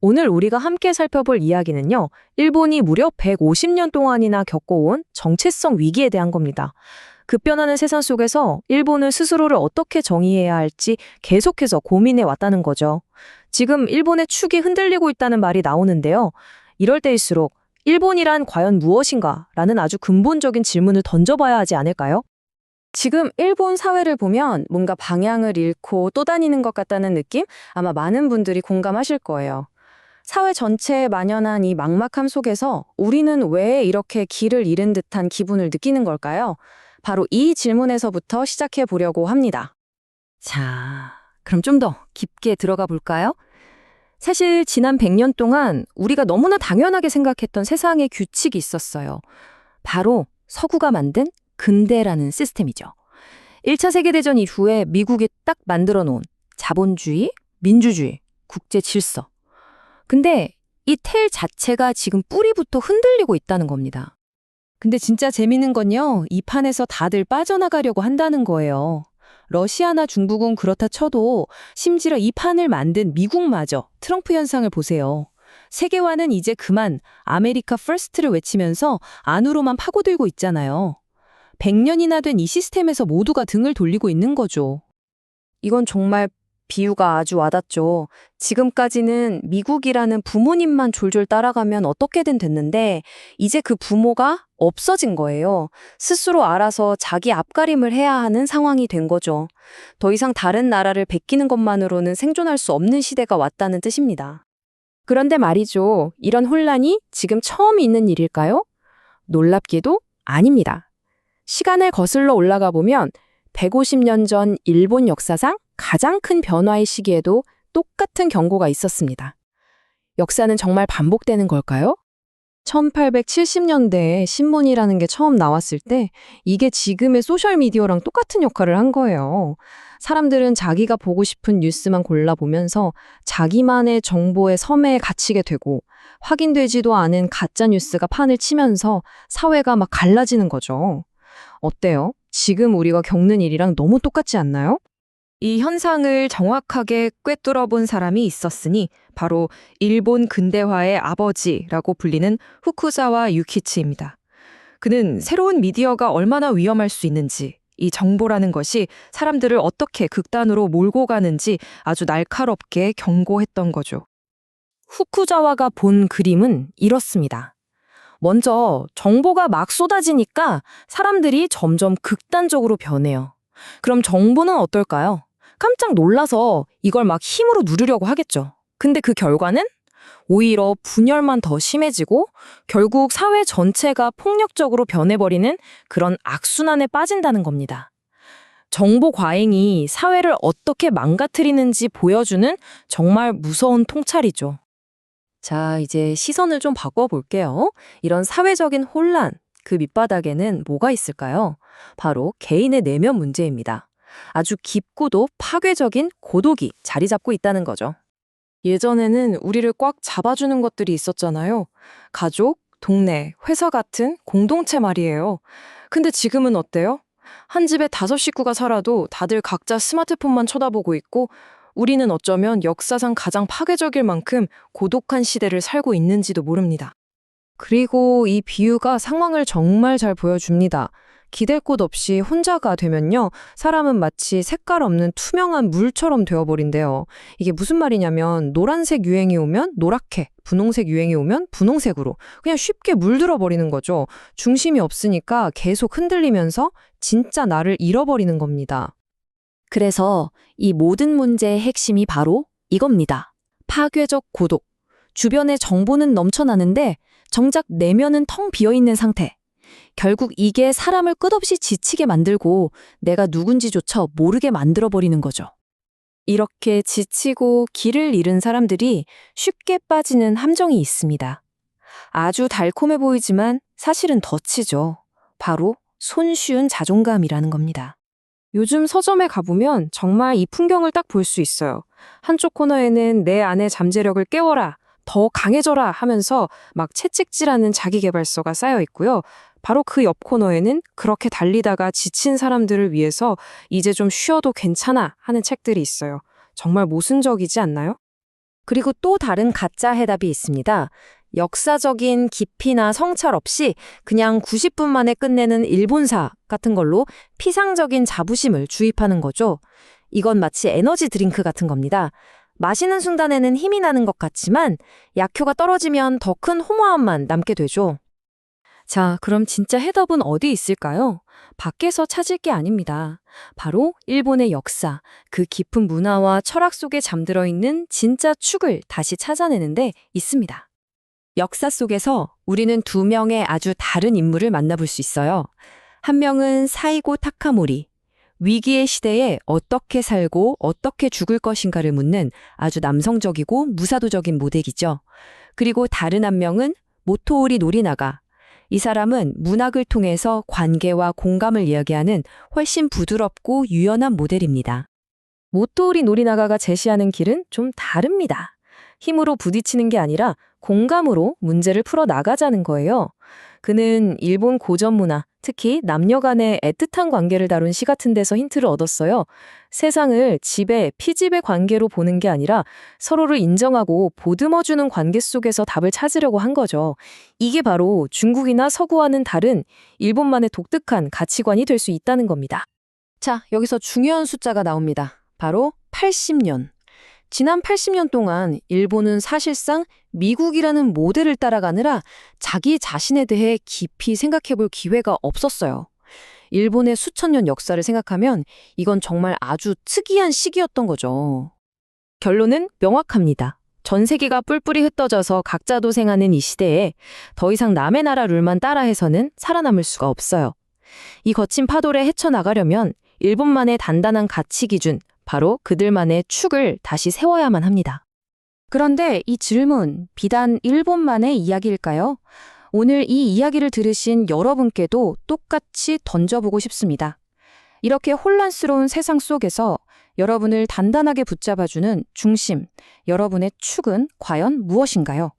오늘 우리가 함께 살펴볼 이야기는요, 일본이 무려 150년 동안이나 겪어온 정체성 위기에 대한 겁니다. 급변하는 세상 속에서 일본은 스스로를 어떻게 정의해야 할지 계속해서 고민해 왔다는 거죠. 지금 일본의 축이 흔들리고 있다는 말이 나오는데요. 이럴 때일수록 일본이란 과연 무엇인가? 라는 아주 근본적인 질문을 던져봐야 하지 않을까요? 지금 일본 사회를 보면 뭔가 방향을 잃고 또 다니는 것 같다는 느낌? 아마 많은 분들이 공감하실 거예요. 사회 전체에 만연한 이 막막함 속에서 우리는 왜 이렇게 길을 잃은 듯한 기분을 느끼는 걸까요? 바로 이 질문에서부터 시작해 보려고 합니다. 자, 그럼 좀 더 깊게 들어가 볼까요? 사실 지난 100년 동안 우리가 너무나 당연하게 생각했던 세상의 규칙이 있었어요. 바로 서구가 만든 근대라는 시스템이죠. 1차 세계대전 이후에 미국이 딱 만들어 놓은 자본주의, 민주주의, 국제 질서. 근데 이 틀 자체가 지금 뿌리부터 흔들리고 있다는 겁니다. 근데 진짜 재밌는 건요, 이 판에서 다들 빠져나가려고 한다는 거예요. 러시아나 중국은 그렇다 쳐도 심지어 이 판을 만든 미국마저 트럼프 현상을 보세요. 세계화는 이제 그만 아메리카 퍼스트를 외치면서 안으로만 파고들고 있잖아요. 100년이나 된 이 시스템에서 모두가 등을 돌리고 있는 거죠. 이건 정말 비유가 아주 와닿죠. 지금까지는 미국이라는 부모님만 졸졸 따라가면 어떻게든 됐는데 이제 그 부모가 없어진 거예요. 스스로 알아서 자기 앞가림을 해야 하는 상황이 된 거죠. 더 이상 다른 나라를 베끼는 것만으로는 생존할 수 없는 시대가 왔다는 뜻입니다. 그런데 말이죠. 이런 혼란이 지금 처음 있는 일일까요? 놀랍게도 아닙니다. 시간을 거슬러 올라가 보면 150년 전 일본 역사상 가장 큰 변화의 시기에도 똑같은 경고가 있었습니다. 역사는 정말 반복되는 걸까요? 1870년대에 신문이라는 게 처음 나왔을 때 이게 지금의 소셜미디어랑 똑같은 역할을 한 거예요. 사람들은 자기가 보고 싶은 뉴스만 골라보면서 자기만의 정보의 섬에 갇히게 되고 확인되지도 않은 가짜 뉴스가 판을 치면서 사회가 막 갈라지는 거죠. 어때요? 지금 우리가 겪는 일이랑 너무 똑같지 않나요? 이 현상을 정확하게 꿰뚫어 본 사람이 있었으니 바로 일본 근대화의 아버지라고 불리는 후쿠자와 유키치입니다. 그는 새로운 미디어가 얼마나 위험할 수 있는지, 이 정보라는 것이 사람들을 어떻게 극단으로 몰고 가는지 아주 날카롭게 경고했던 거죠. 후쿠자와가 본 그림은 이렇습니다. 먼저 정보가 막 쏟아지니까 사람들이 점점 극단적으로 변해요. 그럼 정보는 어떨까요? 깜짝 놀라서 이걸 막 힘으로 누르려고 하겠죠. 근데 그 결과는 오히려 분열만 더 심해지고 결국 사회 전체가 폭력적으로 변해버리는 그런 악순환에 빠진다는 겁니다. 정보 과잉이 사회를 어떻게 망가뜨리는지 보여주는 정말 무서운 통찰이죠. 자, 이제 시선을 좀 바꿔볼게요. 이런 사회적인 혼란, 그 밑바닥에는 뭐가 있을까요? 바로 개인의 내면 문제입니다. 아주 깊고도 파괴적인 고독이 자리 잡고 있다는 거죠. 예전에는 우리를 꽉 잡아주는 것들이 있었잖아요. 가족, 동네, 회사 같은 공동체 말이에요. 근데 지금은 어때요? 한 집에 5식구가 살아도 다들 각자 스마트폰만 쳐다보고 있고 우리는 어쩌면 역사상 가장 파괴적일 만큼 고독한 시대를 살고 있는지도 모릅니다. 그리고 이 비유가 상황을 정말 잘 보여줍니다. 기댈 곳 없이 혼자가 되면요, 사람은 마치 색깔 없는 투명한 물처럼 되어버린대요. 이게 무슨 말이냐면 노란색 유행이 오면 노랗게, 분홍색 유행이 오면 분홍색으로 그냥 쉽게 물들어 버리는 거죠. 중심이 없으니까 계속 흔들리면서 진짜 나를 잃어버리는 겁니다. 그래서 이 모든 문제의 핵심이 바로 이겁니다. 파괴적 고독. 주변에 정보는 넘쳐나는데 정작 내면은 텅 비어있는 상태. 결국 이게 사람을 끝없이 지치게 만들고 내가 누군지조차 모르게 만들어버리는 거죠. 이렇게 지치고 길을 잃은 사람들이 쉽게 빠지는 함정이 있습니다. 아주 달콤해 보이지만 사실은 덫이죠. 바로 손쉬운 자존감이라는 겁니다. 요즘 서점에 가보면 정말 이 풍경을 딱 볼 수 있어요. 한쪽 코너에는 내 안의 잠재력을 깨워라, 더 강해져라 하면서 막 채찍질하는 자기계발서가 쌓여 있고요. 바로 그 옆 코너에는 그렇게 달리다가 지친 사람들을 위해서 이제 좀 쉬어도 괜찮아 하는 책들이 있어요. 정말 모순적이지 않나요? 그리고 또 다른 가짜 해답이 있습니다. 역사적인 깊이나 성찰 없이 그냥 90분 만에 끝내는 일본사 같은 걸로 피상적인 자부심을 주입하는 거죠. 이건 마치 에너지 드링크 같은 겁니다. 마시는 순간에는 힘이 나는 것 같지만 약효가 떨어지면 더 큰 허무함만 남게 되죠. 자, 그럼 진짜 해답은 어디 있을까요? 밖에서 찾을 게 아닙니다. 바로 일본의 역사, 그 깊은 문화와 철학 속에 잠들어 있는 진짜 축을 다시 찾아내는데 있습니다. 역사 속에서 우리는 두 명의 아주 다른 인물을 만나볼 수 있어요. 한 명은 사이고 타카모리, 위기의 시대에 어떻게 살고 어떻게 죽을 것인가를 묻는 아주 남성적이고 무사도적인 모델이죠. 그리고 다른 한 명은 모토오리 노리나가, 이 사람은 문학을 통해서 관계와 공감을 이야기하는 훨씬 부드럽고 유연한 모델입니다. 모토오리 노리나가가 제시하는 길은 좀 다릅니다. 힘으로 부딪히는 게 아니라 공감으로 문제를 풀어 나가자는 거예요. 그는 일본 고전 문화, 특히 남녀 간의 애틋한 관계를 다룬 시 같은 데서 힌트를 얻었어요. 세상을 집의 피집의 관계로 보는 게 아니라 서로를 인정하고 보듬어주는 관계 속에서 답을 찾으려고 한 거죠. 이게 바로 중국이나 서구와는 다른 일본만의 독특한 가치관이 될 수 있다는 겁니다. 자, 여기서 중요한 숫자가 나옵니다. 바로 80년. 지난 80년 동안 일본은 사실상 미국이라는 모델을 따라가느라 자기 자신에 대해 깊이 생각해 볼 기회가 없었어요. 일본의 수천 년 역사를 생각하면 이건 정말 아주 특이한 시기였던 거죠. 결론은 명확합니다. 전 세계가 뿔뿔이 흩어져서 각자 도생하는 이 시대에 더 이상 남의 나라 룰만 따라해서는 살아남을 수가 없어요. 이 거친 파도를 헤쳐나가려면 일본만의 단단한 가치 기준, 바로 그들만의 축을 다시 세워야만 합니다. 그런데 이 질문, 비단 일본만의 이야기일까요? 오늘 이 이야기를 들으신 여러분께도 똑같이 던져보고 싶습니다. 이렇게 혼란스러운 세상 속에서 여러분을 단단하게 붙잡아주는 중심, 여러분의 축은 과연 무엇인가요?